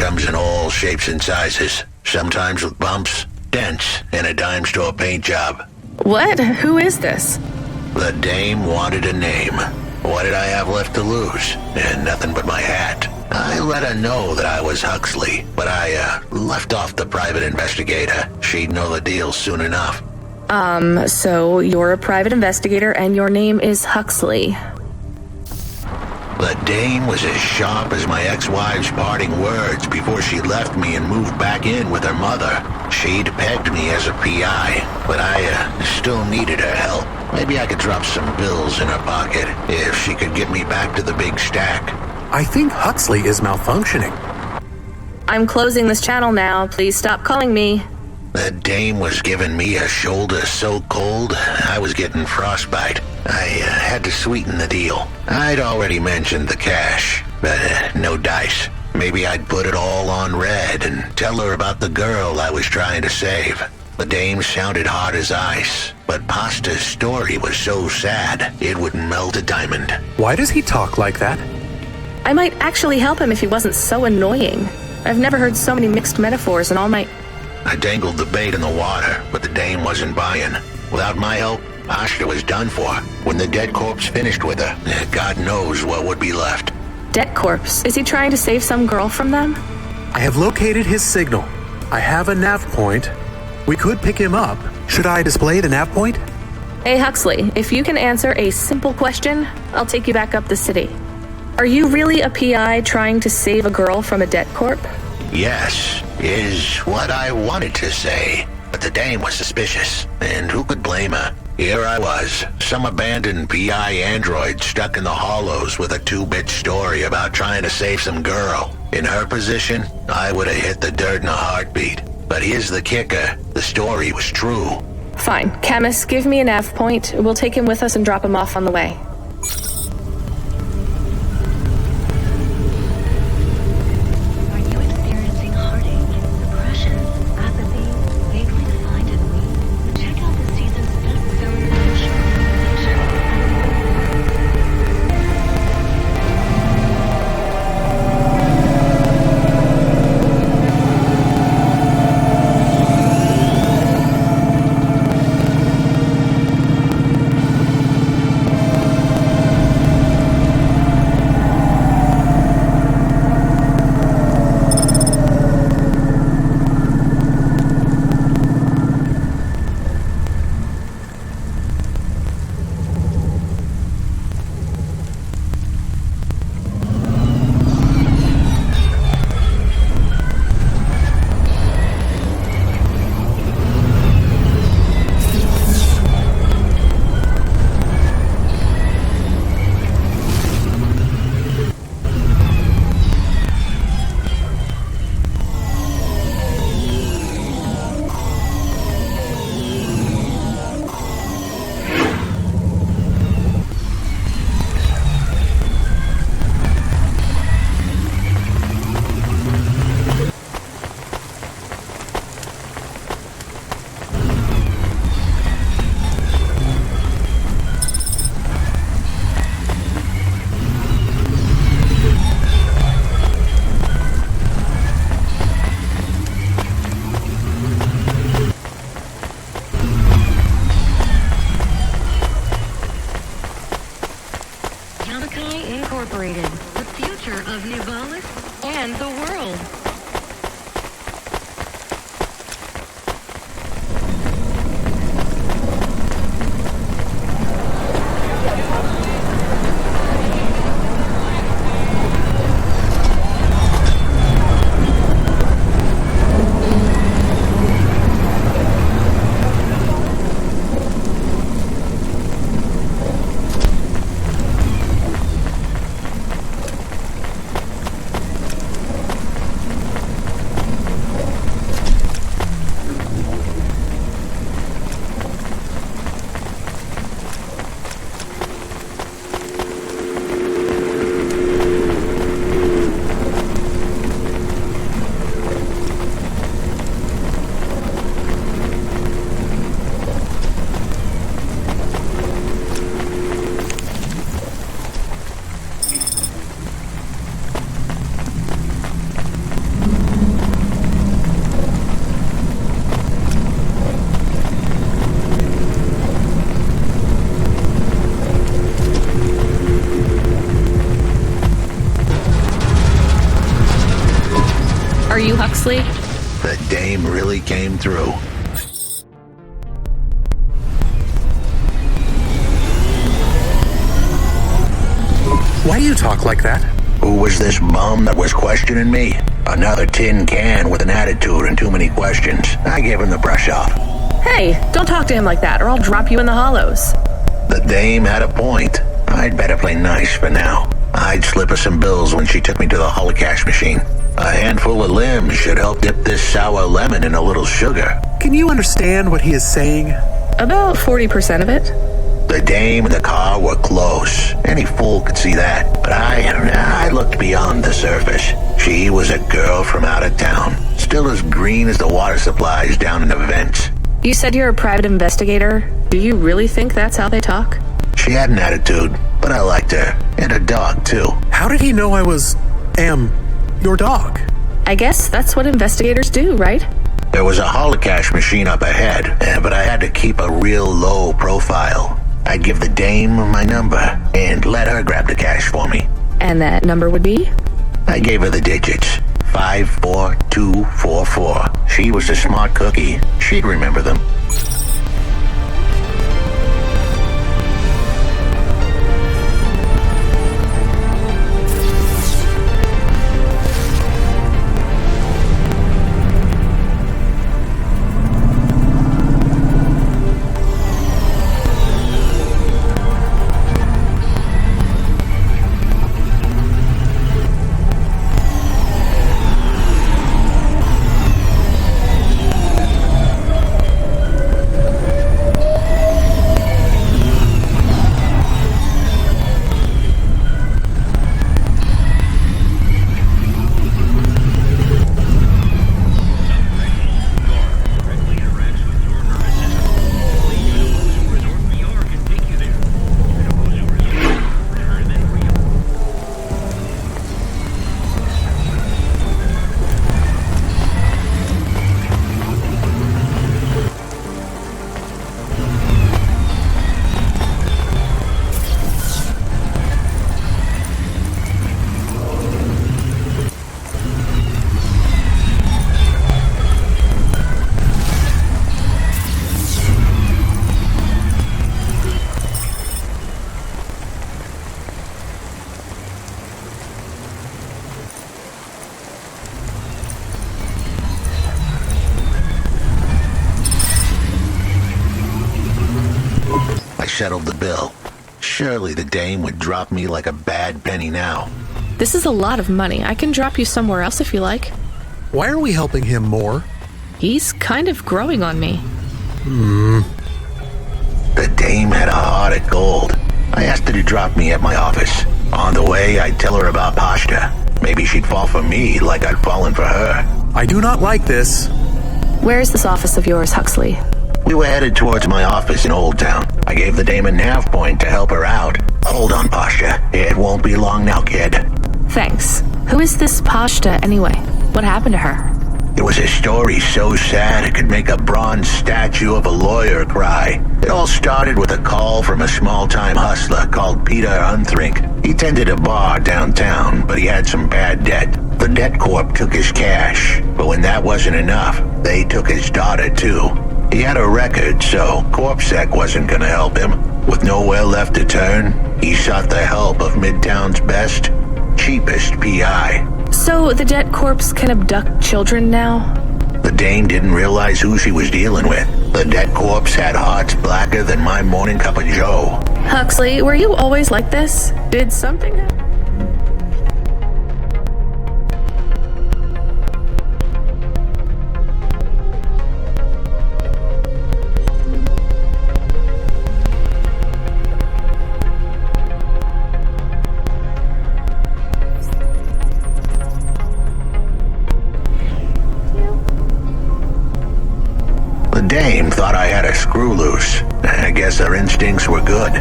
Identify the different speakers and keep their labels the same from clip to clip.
Speaker 1: comes in all shapes and sizes, sometimes with bumps, dents, and a dime store paint job.
Speaker 2: What? Who is this?
Speaker 1: The dame wanted a name. What did I have left to lose? And nothing but my hat. I let her know that I was Huxley, but I left off the private investigator. She'd know the deal soon enough.
Speaker 2: So you're a private investigator and your name is Huxley.
Speaker 1: The dame was as sharp as my ex-wife's parting words before she left me and moved back in with her mother. She'd pegged me as a PI, but I still needed her help. Maybe I could drop some bills in her pocket if she could get me back to the big stack.
Speaker 3: I think Huxley is malfunctioning.
Speaker 2: I'm closing this channel now. Please stop calling me.
Speaker 1: The dame was giving me a shoulder so cold, I was getting frostbite. I had to sweeten the deal. I'd already mentioned the cash, but no dice. Maybe I'd put it all on red and tell her about the girl I was trying to save. The dame sounded hard as ice, but Pasta's story was so sad, it would melt a diamond.
Speaker 3: Why does he talk like that?
Speaker 2: I might actually help him if he wasn't so annoying. I've never heard so many mixed metaphors in all my...
Speaker 1: I dangled the bait in the water, but the dame wasn't buying. Without my help, Asta was done for. When the dead corpse finished with her, God knows what would be left.
Speaker 2: Dead corpse? Is he trying to save some girl from them?
Speaker 3: I have located his signal. I have a nav point. We could pick him up. Should I display the nav point?
Speaker 2: Hey Huxley, if you can answer a simple question, I'll take you back up the city. Are you really a PI trying to save a girl from a dead corp?
Speaker 1: Yes, is what I wanted to say. But the dame was suspicious, and who could blame her? Here I was, some abandoned PI android stuck in the hollows with a 2-bit story about trying to save some girl. In her position, I would have hit the dirt in a heartbeat. But here's the kicker, the story was true.
Speaker 2: Fine. Camus, give me a nav point. We'll take him with us and drop him off on the way. Are you Huxley?
Speaker 1: The dame really came through.
Speaker 3: Why do you talk like that?
Speaker 1: Who was this bum that was questioning me? Another tin can with an attitude and too many questions. I gave him the brush off.
Speaker 2: Hey, don't talk to him like that or I'll drop you in the hollows.
Speaker 1: The dame had a point. I'd better play nice for now. I'd slip her some bills when she took me to the holocash machine. A handful of limbs should help dip this sour lemon in a little sugar.
Speaker 3: Can you understand what he is saying?
Speaker 2: About 40% of it.
Speaker 1: The dame and the car were close. Any fool could see that. But I looked beyond the surface. She was a girl from out of town. Still as green as the water supplies down in the vents.
Speaker 2: You said you're a private investigator. Do you really think that's how they talk?
Speaker 1: She had an attitude, but I liked her. And a dog, too.
Speaker 3: How did he know I was, your dog?
Speaker 2: I guess that's what investigators do, right?
Speaker 1: There was a holocash machine up ahead, but I had to keep a real low profile. I'd give the dame my number and let her grab the cash for me.
Speaker 2: And that number would be?
Speaker 1: I gave her the digits. 54244. She was a smart cookie. She'd remember them. Settled the bill. Surely the dame would drop me like a bad penny now.
Speaker 2: This is a lot of money. I can drop you somewhere else if you like.
Speaker 3: Why are we helping him more?
Speaker 2: He's kind of growing on me.
Speaker 1: The dame had a heart of gold. I asked her to drop me at my office. On the way, I'd tell her about Pashta. Maybe she'd fall for me like I'd fallen for her.
Speaker 3: I do not like this.
Speaker 2: Where is this office of yours, Huxley?
Speaker 1: We were headed towards my office in Old Town. I gave the dame a nav point to help her out. Hold on, Pashta. It won't be long now, kid.
Speaker 2: Thanks. Who is this Pashta anyway? What happened to her?
Speaker 1: It was a story so sad it could make a bronze statue of a lawyer cry. It all started with a call from a small-time hustler called Peter Unthrink. He tended a bar downtown, but he had some bad debt. The debt corp took his cash, but when that wasn't enough, they took his daughter too. He had a record, so CorpSec wasn't gonna help him. With nowhere left to turn, he sought the help of Midtown's best, cheapest PI.
Speaker 2: So the debt corpse can abduct children now?
Speaker 1: The dame didn't realize who she was dealing with. The debt corpse had hearts blacker than my morning cup of joe.
Speaker 2: Huxley, were you always like this? Did something happen?
Speaker 1: The dame thought I had a screw loose. I guess her instincts were good.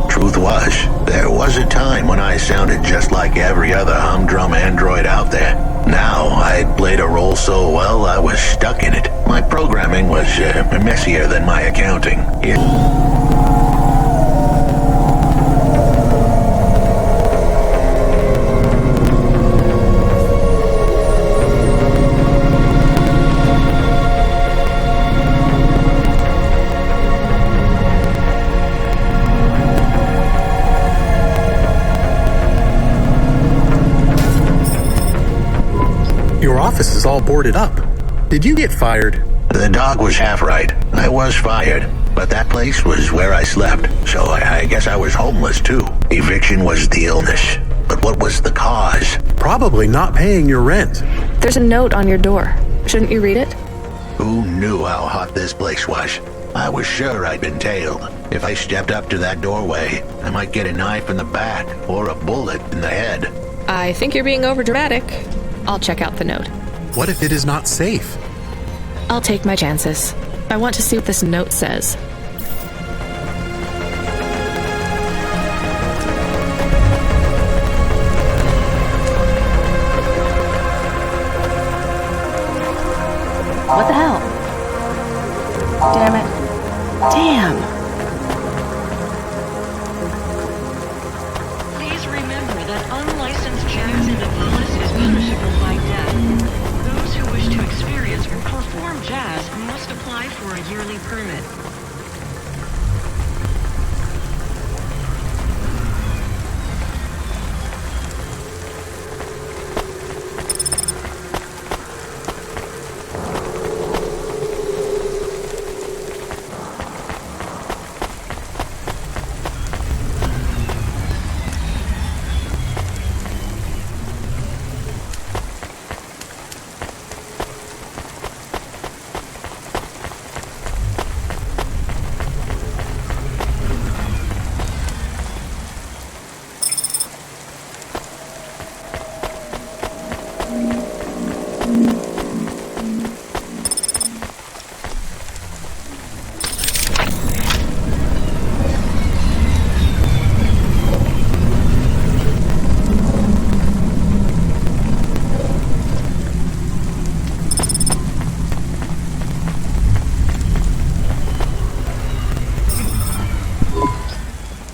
Speaker 1: Truth was, there was a time when I sounded just like every other humdrum android out there. Now, I'd played a role so well I was stuck in it. My programming was messier than my accounting.
Speaker 3: your office is all boarded up. Did you get fired?
Speaker 1: The dog was half right. I was fired, but that place was where I slept, so I guess I was homeless too. Eviction was the illness, but what was the cause?
Speaker 3: Probably not paying your rent.
Speaker 2: There's a note on your door. Shouldn't you read it?
Speaker 1: Who knew how hot this place was? I was sure I'd been tailed. If I stepped up to that doorway, I might get a knife in the back or a bullet in the head.
Speaker 2: I think you're being overdramatic. I'll check out the note.
Speaker 3: What if it is not safe?
Speaker 2: I'll take my chances. I want to see what this note says. What the hell? Damn it. Damn.
Speaker 4: Please remember that unlicensed jazz in Nepalese is punishable by death. Those who wish to experience or perform jazz must apply for a yearly permit.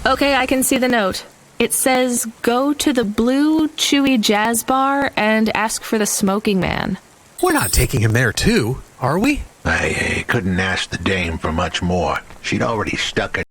Speaker 2: Okay, I can see the note. It says, go to the Blue Chewy Jazz Bar and ask for the smoking man.
Speaker 3: We're not taking him there too, are we?
Speaker 1: I couldn't ask the dame for much more. She'd already stuck a